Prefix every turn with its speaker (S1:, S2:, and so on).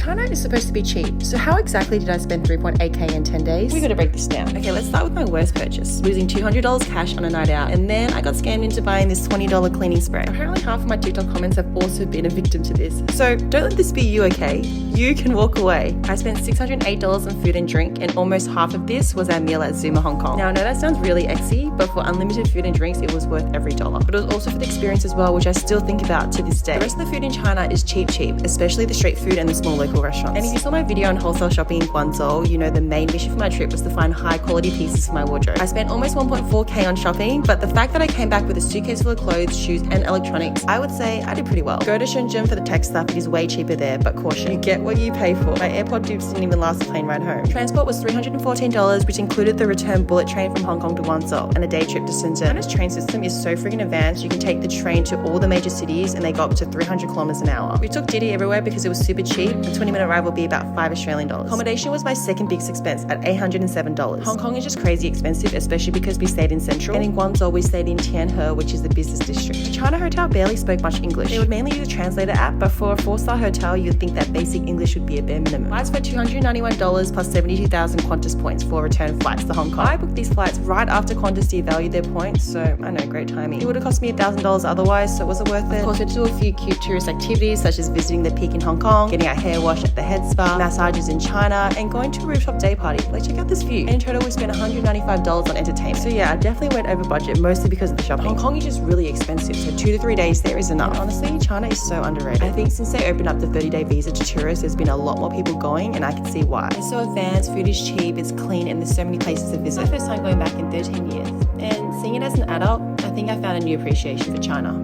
S1: China is supposed to be cheap, so how exactly did I spend 3.8k in 10 days? We gotta break this down. Okay, let's start with my worst purchase, losing $200 cash on a night out, and then I got scammed into buying this $20 cleaning spray. Apparently half of my TikTok comments have also been a victim to this. So don't let this be you, okay? You can walk away. I spent $608 on food and drink, and almost half of this was our meal at Zuma Hong Kong. Now I know that sounds really exy, but for unlimited food and drinks, it was worth every dollar. But it was also for the experience as well, which I still think about to this day. The rest of the food in China is cheap, especially the street food and the small local restaurants. And if you saw my video on wholesale shopping in Guangzhou, you know the main mission for my trip was to find high quality pieces for my wardrobe. I spent almost 1.4k on shopping, but the fact that I came back with a suitcase full of clothes, shoes, and electronics, I would say I did pretty well. Go to Shenzhen for the tech stuff, it is way cheaper there, but caution, you get what you pay for. My AirPod dupes didn't even last the plane ride home. Transport was $314, which included the return bullet train from Hong Kong to Guangzhou and a day trip to Shenzhen. China's train system is so freaking advanced, you can take the train to all the major cities and they go up to 300 kilometers an hour. We took Didi everywhere because it was super cheap. A 20-minute ride will be about $5 Australian. Accommodation was my second biggest expense at $807. Hong Kong is just crazy expensive, especially because we stayed in Central, and in Guangzhou we stayed in Tianhe, which is the business district. The China hotel barely spoke much English. They would mainly use a translator app, but for a 4-star hotel you'd think that basic English would be a bare minimum. Flights for $291 plus 72,000 Qantas points for return flights to Hong Kong. I booked these flights right after Qantas devalued their points, so I know, great timing. It would have cost me $1,000 otherwise, so was it worth it? Of course, we do a few cute tourist activities such as visiting the Peak in Hong Kong, getting our hair washed at the head spa, massages in China, and going to a rooftop day party. Like, check out this view. And in total, we spent $195 on entertainment. So yeah, I definitely went over budget, mostly because of the shopping. Hong Kong is just really expensive, so 2 to 3 days there is enough. And honestly, China is so underrated. I think since they opened up the 30-day visa to tourists, there's been a lot more people going, and I can see why. It's so advanced, food is cheap, it's clean, and there's so many places to visit. It's my first time going back in 13 years. And seeing it as an adult, I think I found a new appreciation for China.